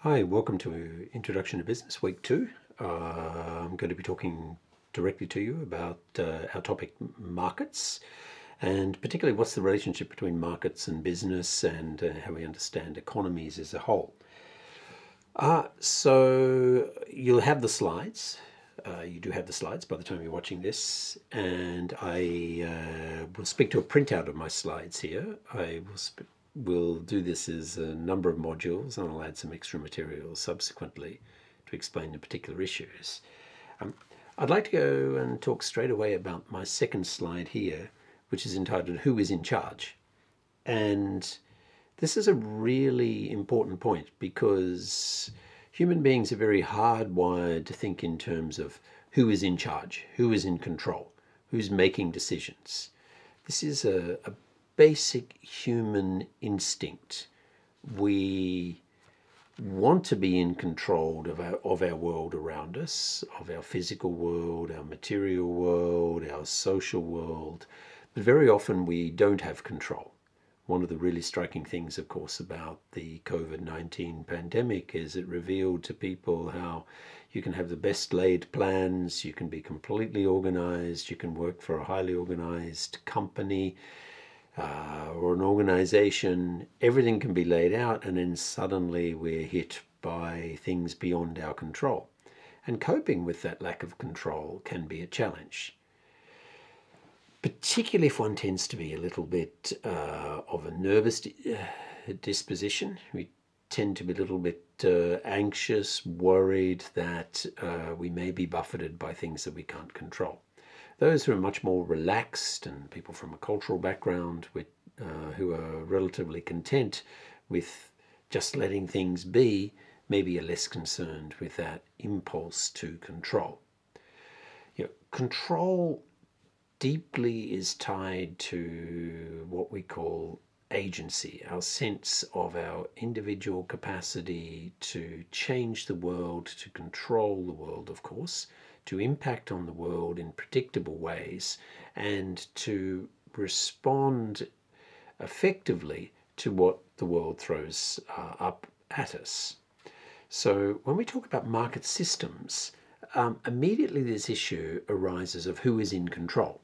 Hi, welcome to Introduction to Business Week 2. I'm going to be talking directly to you about our topic, markets, and particularly what's the relationship between markets and business and how we understand economies as a whole. So you'll have the slides. You do have the slides by the time you're watching this, and I will speak to a printout of my slides here. We'll do this as a number of modules, and I'll add some extra materials subsequently to explain the particular issues. I'd like to go and talk straight away about my second slide here, which is entitled Who is in Charge? And this is a really important point because human beings are very hardwired to think in terms of who is in charge, who is in control, who's making decisions. This is a basic human instinct. We want to be in control of our world around us, of our physical world, our material world, our social world, but very often we don't have control. One of the really striking things, of course, about the COVID-19 pandemic is it revealed to people how you can have the best laid plans, you can be completely organized, you can work for a highly organized company, or an organization, everything can be laid out, and then suddenly we're hit by things beyond our control. And coping with that lack of control can be a challenge, particularly if one tends to be a little bit of a nervous disposition. We tend to be a little bit anxious, worried that we may be buffeted by things that we can't control. Those who are much more relaxed and people from a cultural background who are relatively content with just letting things be, maybe are less concerned with that impulse to control. Control deeply is tied to what we call agency, our sense of our individual capacity to change the world, to control the world, of course, to impact on the world in predictable ways, and to respond effectively to what the world throws up at us. So when we talk about market systems, immediately this issue arises of who is in control.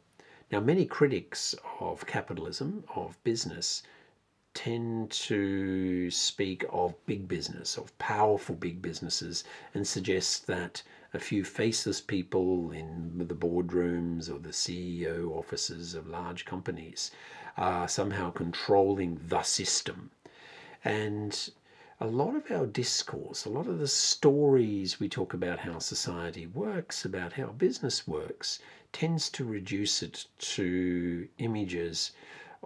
Now, many critics of capitalism, of business, tend to speak of big business, of powerful big businesses, and suggest that a few faceless people in the boardrooms or the CEO offices of large companies are somehow controlling the system. And a lot of our discourse, a lot of the stories we talk about how society works, about how business works, tends to reduce it to images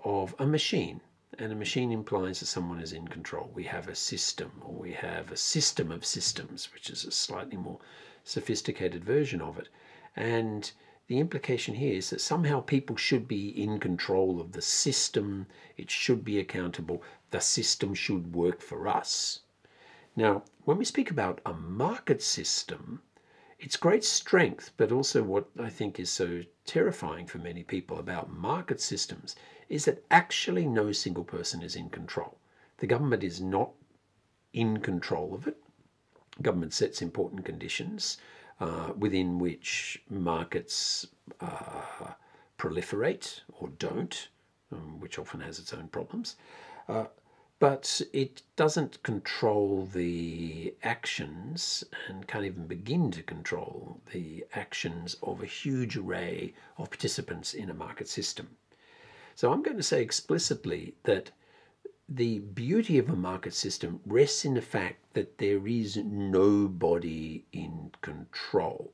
of a machine. And a machine implies that someone is in control. We have a system, or we have a system of systems, which is a slightly more sophisticated version of it. And the implication here is that somehow people should be in control of the system. It should be accountable. The system should work for us. Now, when we speak about a market system, its great strength, but also what I think is so terrifying for many people about market systems, is that actually no single person is in control. The government is not in control of it. Government sets important conditions within which markets proliferate or don't, which often has its own problems. But it doesn't control the actions and can't even begin to control the actions of a huge array of participants in a market system. So I'm going to say explicitly that the beauty of a market system rests in the fact that there is nobody in control.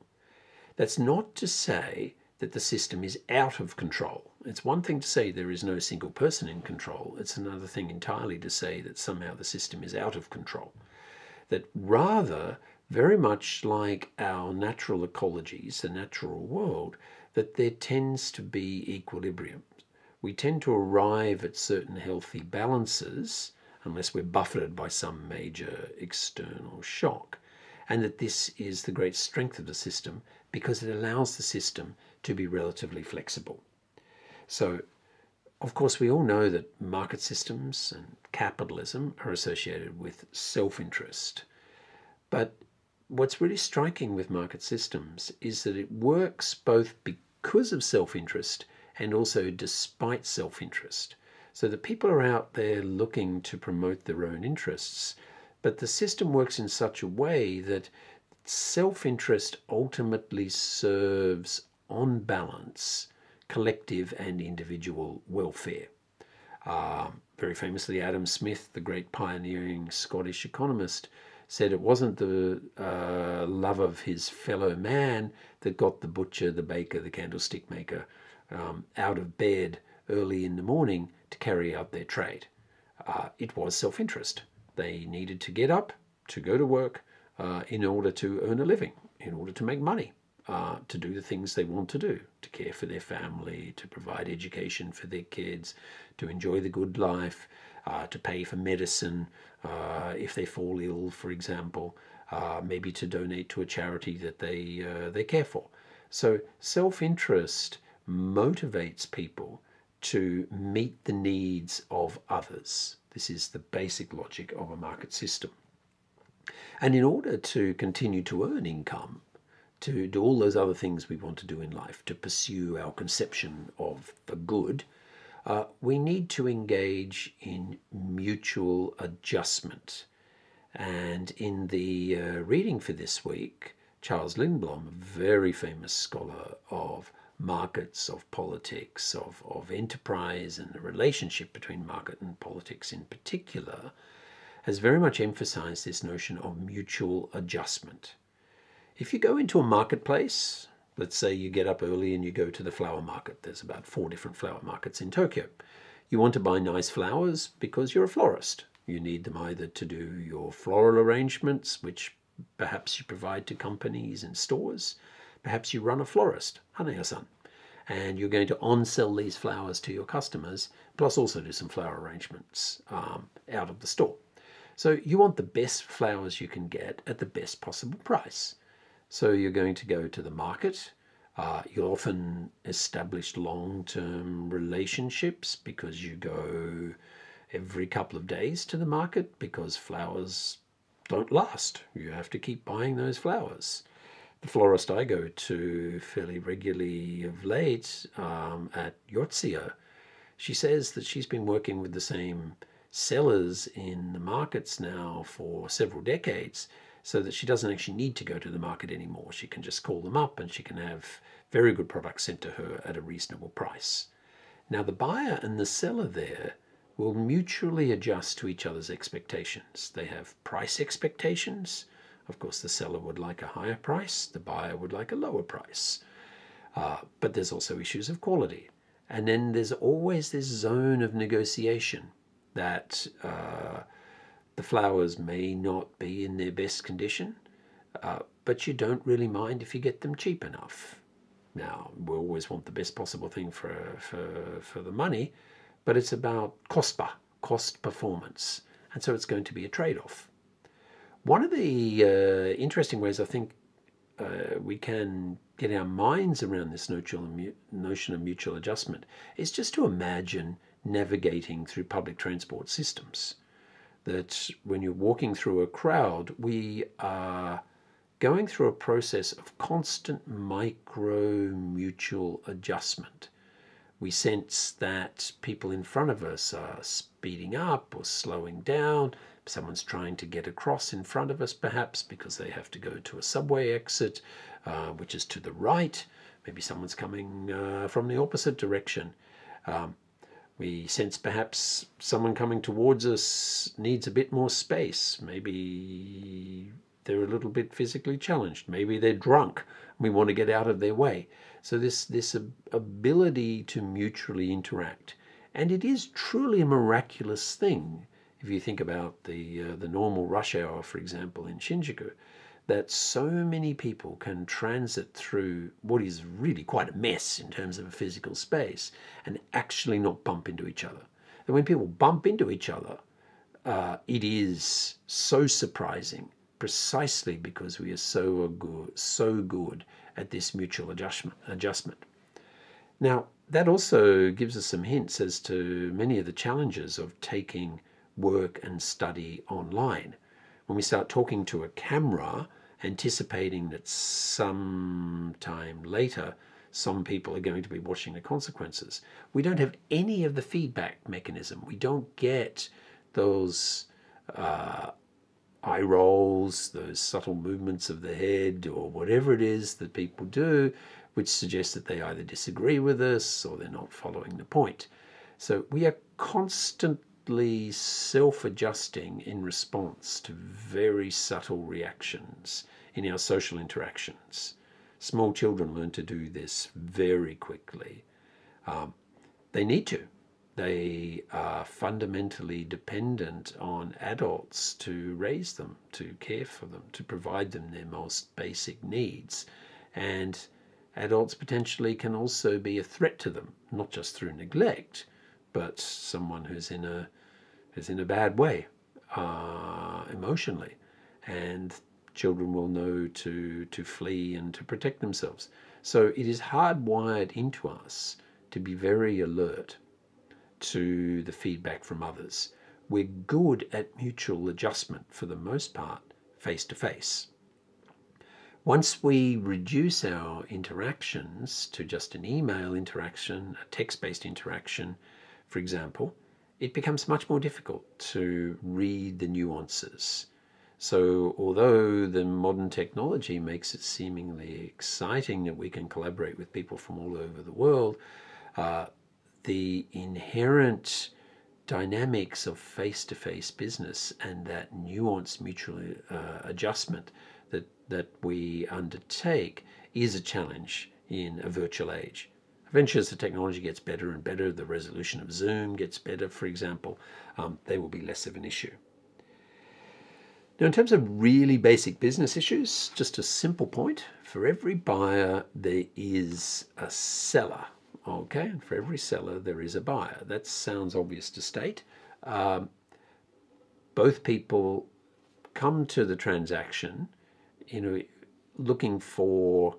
That's not to say that the system is out of control. It's one thing to say there is no single person in control. It's another thing entirely to say that somehow the system is out of control. That rather, very much like our natural ecologies, the natural world, that there tends to be equilibrium. We tend to arrive at certain healthy balances unless we're buffeted by some major external shock. And that this is the great strength of the system because it allows the system to be relatively flexible. So, of course, we all know that market systems and capitalism are associated with self-interest. But what's really striking with market systems is that it works both because of self-interest and also despite self-interest. So that people are out there looking to promote their own interests, but the system works in such a way that self-interest ultimately serves, on balance, collective and individual welfare. Very famously, Adam Smith, the great pioneering Scottish economist, said it wasn't the love of his fellow man that got the butcher, the baker, the candlestick maker out of bed early in the morning to carry out their trade. It was self-interest. They needed to get up, to go to work, in order to earn a living, in order to make money, to do the things they want to do, to care for their family, to provide education for their kids, to enjoy the good life, to pay for medicine if they fall ill, for example, maybe to donate to a charity that they care for. So self-interest motivates people to meet the needs of others. This is the basic logic of a market system. And in order to continue to earn income, to do all those other things we want to do in life, to pursue our conception of the good, we need to engage in mutual adjustment. And in the reading for this week, Charles Lindblom, a very famous scholar of markets, of politics, of enterprise, and the relationship between market and politics in particular, has very much emphasized this notion of mutual adjustment. If you go into a marketplace, let's say you get up early and you go to the flower market. There's about 4 different flower markets in Tokyo. You want to buy nice flowers because you're a florist. You need them either to do your floral arrangements, which perhaps you provide to companies and stores. Perhaps you run a florist, Hanaya-san, and you're going to on-sell these flowers to your customers, plus also do some flower arrangements out of the store. So you want the best flowers you can get at the best possible price. So you're going to go to the market. You'll often establish long-term relationships because you go every couple of days to the market because flowers don't last. You have to keep buying those flowers. The florist I go to fairly regularly of late at Yotsuya, she says that she's been working with the same sellers in the markets now for several decades, so that she doesn't actually need to go to the market anymore. She can just call them up and she can have very good products sent to her at a reasonable price. Now the buyer and the seller there will mutually adjust to each other's expectations. They have price expectations. Of course, the seller would like a higher price, the buyer would like a lower price. But there's also issues of quality. And then there's always this zone of negotiation that the flowers may not be in their best condition, but you don't really mind if you get them cheap enough. Now, we always want the best possible thing for the money, but it's about cost performance. And so it's going to be a trade-off. One of the interesting ways I think we can get our minds around this notion of mutual adjustment is just to imagine navigating through public transport systems. That when you're walking through a crowd, we are going through a process of constant micro mutual adjustment. We sense that people in front of us are speeding up or slowing down. Someone's trying to get across in front of us, perhaps because they have to go to a subway exit, which is to the right. Maybe someone's coming from the opposite direction. We sense perhaps someone coming towards us needs a bit more space. Maybe they're a little bit physically challenged. Maybe they're drunk. We want to get out of their way. So this ability to mutually interact. And it is truly a miraculous thing, if you think about the normal rush hour, for example, in Shinjuku, that so many people can transit through what is really quite a mess in terms of a physical space and actually not bump into each other. And when people bump into each other, it is so surprising, precisely because we are so good at this mutual adjustment. Now, that also gives us some hints as to many of the challenges of taking work and study online. when we start talking to a camera, anticipating that sometime later some people are going to be watching the consequences, we don't have any of the feedback mechanism. We don't get those eye rolls, those subtle movements of the head, or whatever it is that people do, which suggests that they either disagree with us or they're not following the point. So we are constantly self-adjusting in response to very subtle reactions in our social interactions. Small children learn to do this very quickly. They need to. They are fundamentally dependent on adults to raise them, to care for them, to provide them their most basic needs. And adults potentially can also be a threat to them, not just through neglect, but someone who's in a bad way emotionally. And children will know to flee and to protect themselves. So it is hardwired into us to be very alert to the feedback from others. We're good at mutual adjustment for the most part, face to face. Once we reduce our interactions to just an email interaction, a text-based interaction, for example, it becomes much more difficult to read the nuances. So although the modern technology makes it seemingly exciting that we can collaborate with people from all over the world, the inherent dynamics of face-to-face business and that nuanced mutual adjustment that we undertake is a challenge in a virtual age. Eventually, as the technology gets better and better, the resolution of Zoom gets better, for example, they will be less of an issue. Now, in terms of really basic business issues, just a simple point: for every buyer, there is a seller. Okay, and for every seller, there is a buyer. That sounds obvious to state. Both people come to the transaction, looking for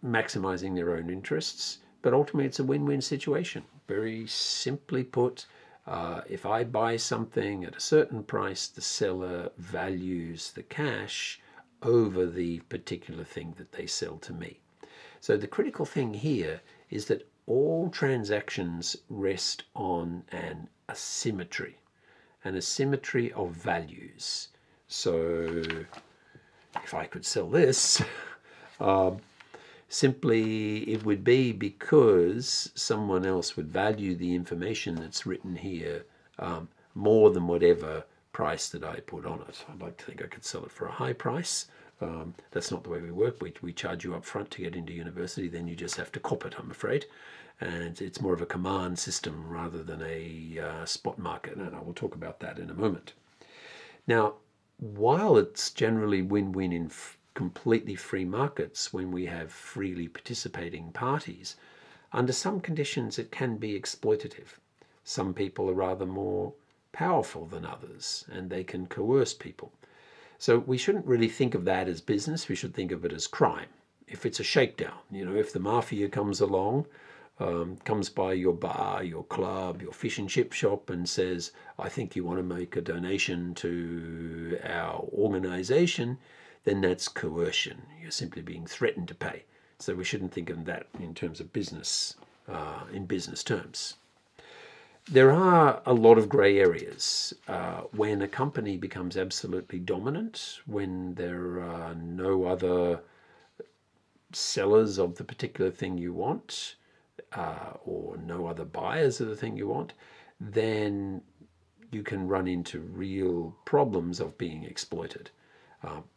maximizing their own interests, but ultimately it's a win-win situation. Very simply put, if I buy something at a certain price, the seller values the cash over the particular thing that they sell to me. So the critical thing here is that all transactions rest on an asymmetry of values. So if I could sell this, simply it would be because someone else would value the information that's written here more than whatever price that I put on it. I'd like to think I could sell it for a high price. That's not the way we work. We charge you up front to get into university, then you just have to cop it, I'm afraid. And it's more of a command system rather than a spot market, and I will talk about that in a moment. Now, while it's generally win-win in completely free markets when we have freely participating parties, under some conditions it can be exploitative. Some people are rather more powerful than others, and they can coerce people. So we shouldn't really think of that as business. We should think of it as crime. If it's a shakedown, if the mafia comes along, comes by your bar, your club, your fish and chip shop and says, I think you want to make a donation to our organization, then that's coercion. You're simply being threatened to pay. So we shouldn't think of that in terms of business, in business terms. There are a lot of grey areas when a company becomes absolutely dominant, when there are no other sellers of the particular thing you want, or no other buyers of the thing you want, then you can run into real problems of being exploited.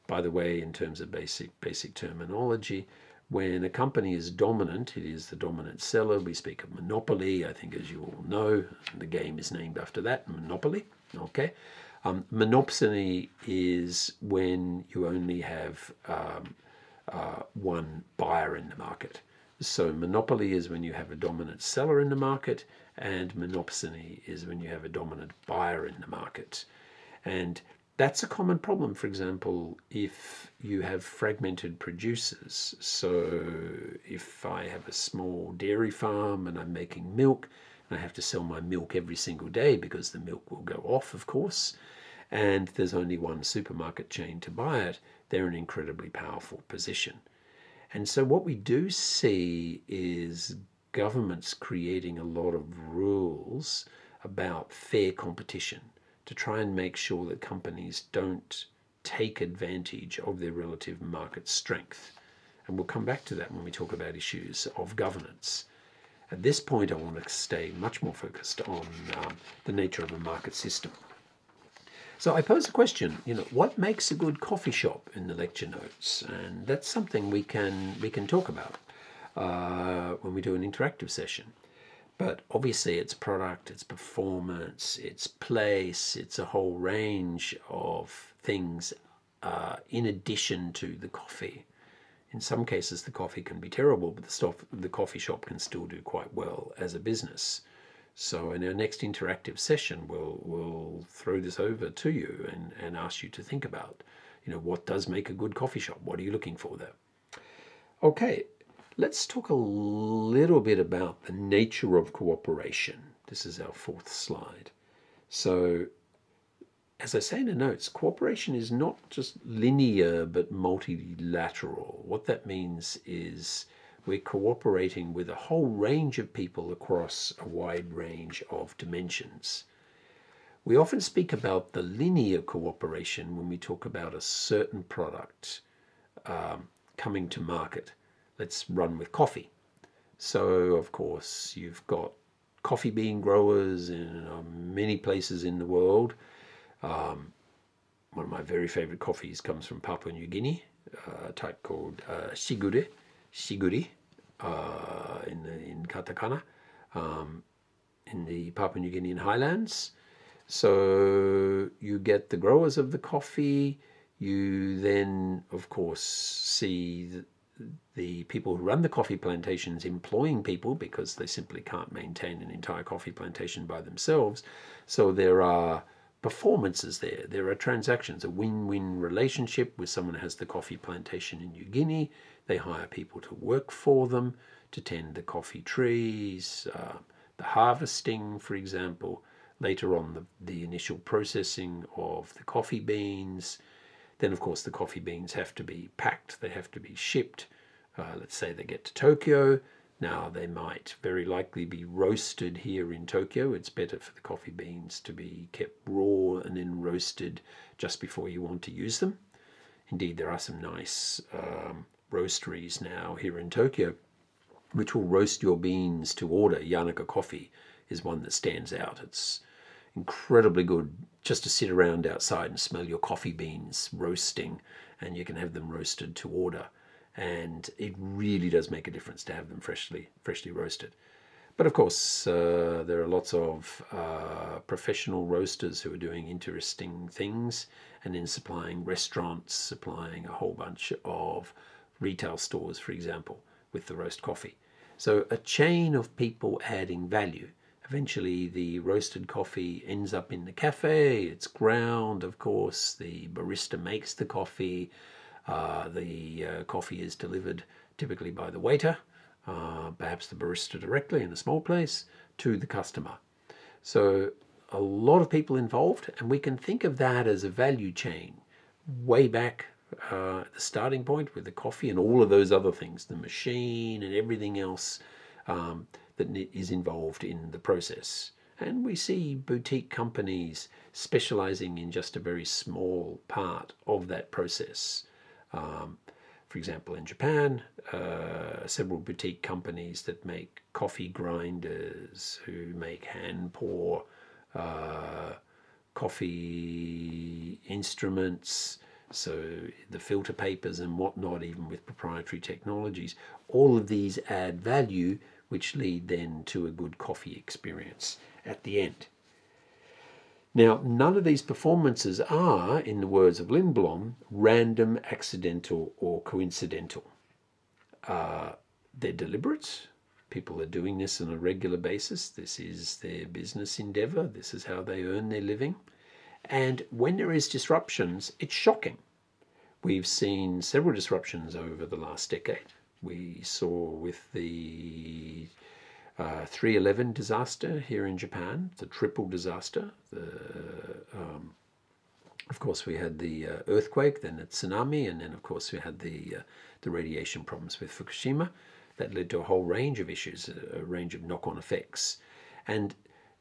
By the way, in terms of basic terminology, when a company is dominant, it is the dominant seller. We speak of monopoly. I think, as you all know, the game is named after that, Monopoly. Okay. Monopsony is when you only have one buyer in the market. So monopoly is when you have a dominant seller in the market, and monopsony is when you have a dominant buyer in the market. And that's a common problem, for example, if you have fragmented producers. So if I have a small dairy farm and I'm making milk, and I have to sell my milk every single day because the milk will go off, of course, and there's only one supermarket chain to buy it, they're in an incredibly powerful position. And so what we do see is governments creating a lot of rules about fair competition to try and make sure that companies don't take advantage of their relative market strength. And we'll come back to that when we talk about issues of governance. At this point, I want to stay much more focused on the nature of a market system. So I pose a question, what makes a good coffee shop in the lecture notes? And that's something we can talk about when we do an interactive session. But obviously it's product, it's performance, it's place, it's a whole range of things in addition to the coffee. In some cases the coffee can be terrible, but the coffee shop can still do quite well as a business. So in our next interactive session, we'll throw this over to you and ask you to think about, what does make a good coffee shop? What are you looking for there? Okay, let's talk a little bit about the nature of cooperation. This is our fourth slide. So, as I say in the notes, cooperation is not just linear but multilateral. What that means is we're cooperating with a whole range of people across a wide range of dimensions. We often speak about the linear cooperation when we talk about a certain product coming to market. Let's run with coffee. So, of course, you've got coffee bean growers in many places in the world. One of my very favorite coffees comes from Papua New Guinea, a type called Siguri in katakana, in the Papua New Guinean highlands. So you get the growers of the coffee. You then, of course, see the people who run the coffee plantations employing people because they simply can't maintain an entire coffee plantation by themselves. So there are performances there. There are transactions, a win-win relationship with someone who has the coffee plantation in New Guinea. They hire people to work for them, to tend the coffee trees, the harvesting, for example. Later on, the initial processing of the coffee beans. Then, of course, the coffee beans have to be packed. They have to be shipped. Let's say they get to Tokyo. Now, they might very likely be roasted here in Tokyo. It's better for the coffee beans to be kept raw and then roasted just before you want to use them. Indeed, there are some nice roasteries now here in Tokyo which will roast your beans to order. Yanaka coffee is one that stands out. It's incredibly good just to sit around outside and smell your coffee beans roasting, and you can have them roasted to order. And it really does make a difference to have them freshly roasted. But of course, there are lots of professional roasters who are doing interesting things and then supplying restaurants, supplying a whole bunch of retail stores, for example, with the roast coffee. So a chain of people adding value. Eventually, the roasted coffee ends up in the cafe. It's ground, of course. The barista makes the coffee. The coffee is delivered typically by the waiter, perhaps the barista directly in a small place, to the customer. So a lot of people involved, and we can think of that as a value chain way back at the starting point with the coffee and all of those other things, the machine and everything else that is involved in the process. And we see boutique companies specializing in just a very small part of that process. For example, in Japan, several boutique companies that make coffee grinders, who make hand pour coffee instruments, so the filter papers and whatnot, even with proprietary technologies. All of these add value, which lead then to a good coffee experience at the end. Now, none of these performances are, in the words of Lindblom, random, accidental, or coincidental. They're deliberate. People are doing this on a regular basis. This is their business endeavor. This is how they earn their living. And when there is disruptions, it's shocking. We've seen several disruptions over the last decade. We saw with the 3/11 disaster here in Japan, the triple disaster, the Of course, we had the earthquake, then the tsunami, and then, of course, we had the radiation problems with Fukushima. That led to a whole range of issues, a range of knock-on effects. And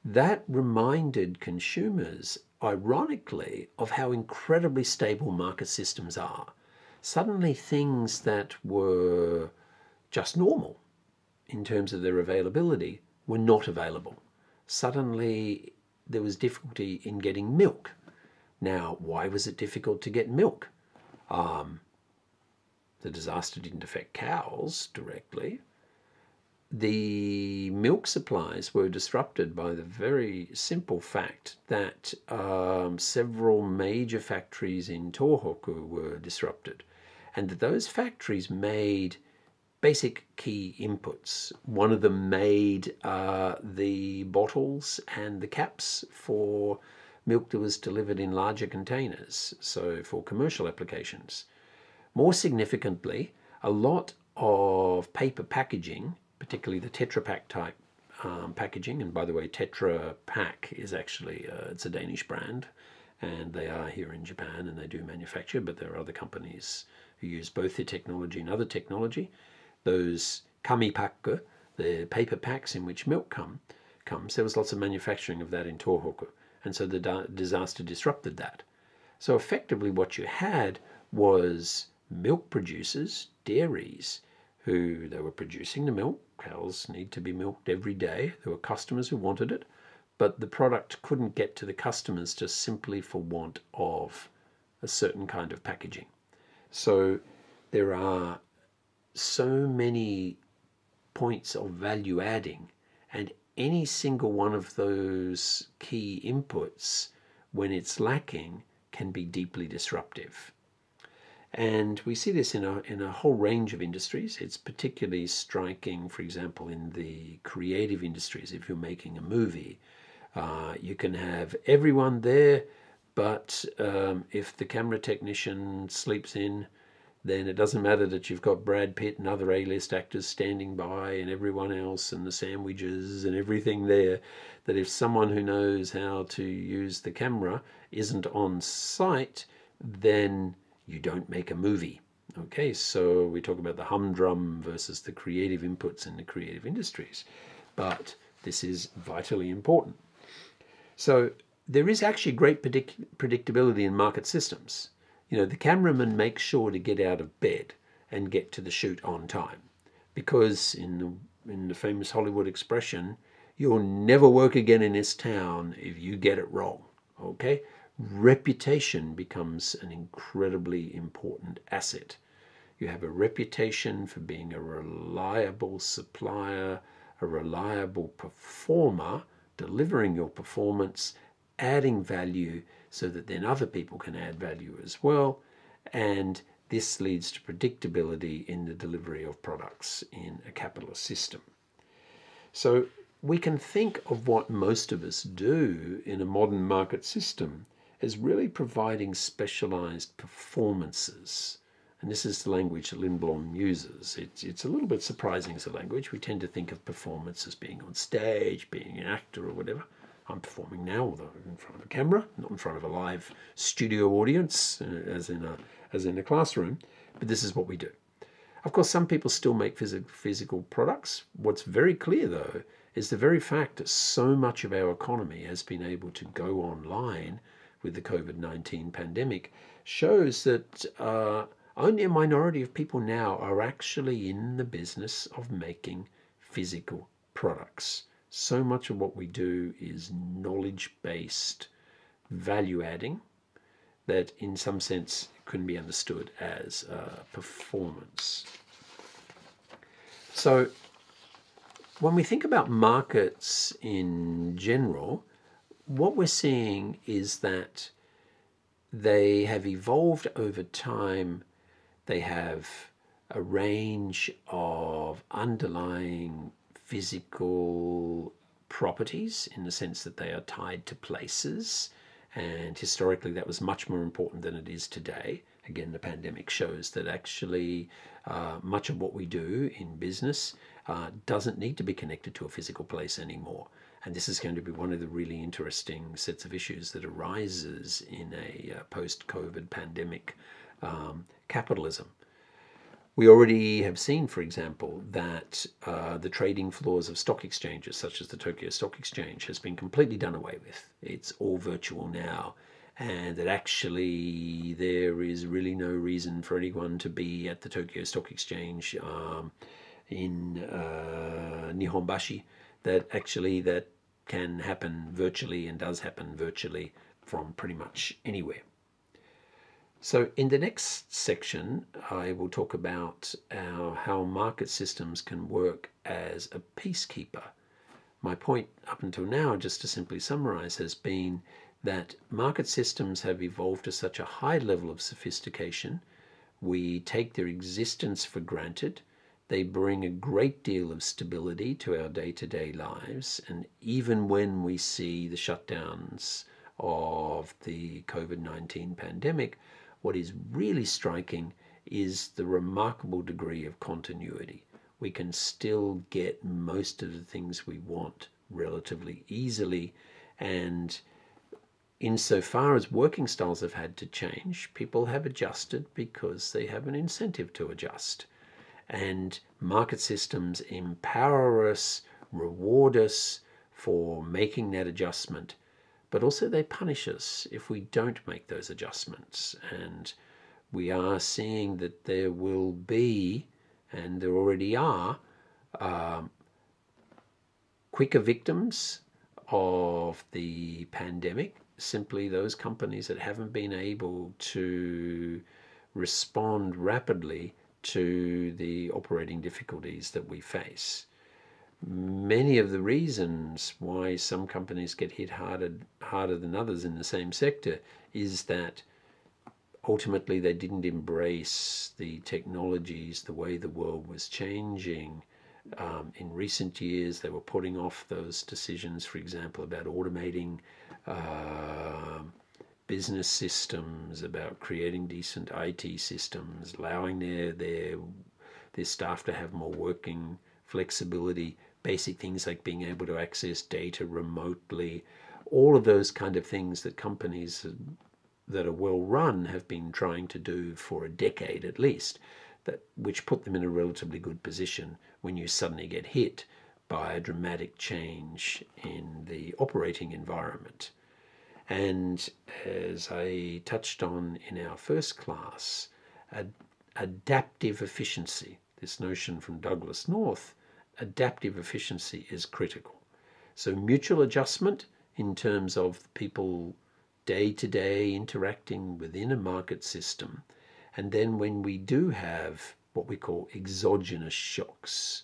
that reminded consumers, ironically, of how incredibly stable market systems are. Suddenly, things that were just normal in terms of their availability were not available. Suddenly, there was difficulty in getting milk. Now, why was it difficult to get milk? The disaster didn't affect cows directly. The milk supplies were disrupted by the very simple fact that several major factories in Tohoku were disrupted, and that those factories made basic key inputs. One of them made the bottles and the caps for milk that was delivered in larger containers, so for commercial applications. More significantly, a lot of paper packaging, particularly the Tetra Pak type packaging, and by the way, Tetra Pak is actually, it's a Danish brand, and they are here in Japan and they do manufacture, but there are other companies who use both their technology and other technology. Those kamipaku, the paper packs in which milk comes, there was lots of manufacturing of that in Tohoku, and so the disaster disrupted that. So effectively what you had was milk producers, dairies, who they were producing the milk. Cows need to be milked every day. There were customers who wanted it, but the product couldn't get to the customers just simply for want of a certain kind of packaging. So there are so many points of value adding, and any single one of those key inputs, when it's lacking, can be deeply disruptive. And we see this in a whole range of industries. It's particularly striking, for example, in the creative industries. If you're making a movie, you can have everyone there, but if the camera technician sleeps in, then it doesn't matter that you've got Brad Pitt and other A-list actors standing by and everyone else and the sandwiches and everything there, that if someone who knows how to use the camera isn't on site, then you don't make a movie. Okay, so we talk about the humdrum versus the creative inputs in the creative industries, but this is vitally important. So there is actually great predictability in market systems. You know, the cameraman makes sure to get out of bed and get to the shoot on time, because in the famous Hollywood expression, you'll never work again in this town if you get it wrong. Okay? Reputation becomes an incredibly important asset. You have a reputation for being a reliable supplier, a reliable performer, delivering your performance, adding value so that then other people can add value as well. And this leads to predictability in the delivery of products in a capitalist system. So we can think of what most of us do in a modern market system as really providing specialized performances. And this is the language that Lindblom uses. It's a little bit surprising as a language. We tend to think of performance as being on stage, being an actor or whatever. I'm performing now, although in front of a camera, not in front of a live studio audience, as in a classroom. But this is what we do. Of course, some people still make physical products. What's very clear, though, is the very fact that so much of our economy has been able to go online with the COVID-19 pandemic shows that only a minority of people now are actually in the business of making physical products. So much of what we do is knowledge-based value adding that in some sense can be understood as performance. So when we think about markets in general, what we're seeing is that they have evolved over time. They have a range of underlying physical properties in the sense that they are tied to places, and historically that was much more important than it is today. Again, the pandemic shows that actually much of what we do in business doesn't need to be connected to a physical place anymore. And this is going to be one of the really interesting sets of issues that arises in a post-COVID pandemic capitalism. We already have seen, for example, that the trading floors of stock exchanges, such as the Tokyo Stock Exchange, has been completely done away with. It's all virtual now, and that actually there is really no reason for anyone to be at the Tokyo Stock Exchange in Nihonbashi, that actually that can happen virtually and does happen virtually from pretty much anywhere. So in the next section, I will talk about how market systems can work as a peacekeeper. My point up until now, just to simply summarize, has been that market systems have evolved to such a high level of sophistication. We take their existence for granted. They bring a great deal of stability to our day-to-day lives. And even when we see the shutdowns of the COVID-19 pandemic, what is really striking is the remarkable degree of continuity. We can still get most of the things we want relatively easily, and insofar as working styles have had to change, people have adjusted because they have an incentive to adjust. And market systems empower us, reward us for making that adjustment. But also they punish us if we don't make those adjustments. And we are seeing that there will be, and there already are, quicker victims of the pandemic. Simply those companies that haven't been able to respond rapidly to the operating difficulties that we face. Many of the reasons why some companies get hit harder than others in the same sector is that ultimately they didn't embrace the technologies, the way the world was changing. In recent years, they were putting off those decisions, for example, about automating business systems, about creating decent IT systems, allowing their staff to have more working flexibility, basic things like being able to access data remotely, all of those kind of things that companies that are well run have been trying to do for a decade at least, which put them in a relatively good position when you suddenly get hit by a dramatic change in the operating environment. And as I touched on in our first class, adaptive efficiency, this notion from Douglas North, adaptive efficiency is critical. So mutual adjustment in terms of people day-to-day interacting within a market system. And then when we do have what we call exogenous shocks,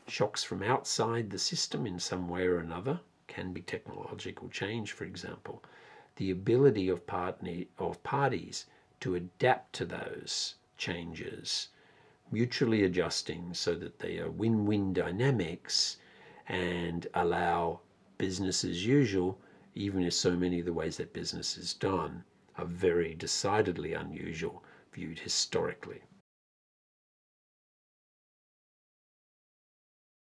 shocks from outside the system in some way or another, can be technological change, for example, the ability of parties to adapt to those changes, mutually adjusting so that they are win-win dynamics and allow business as usual, even if so many of the ways that business is done are very decidedly unusual, viewed historically.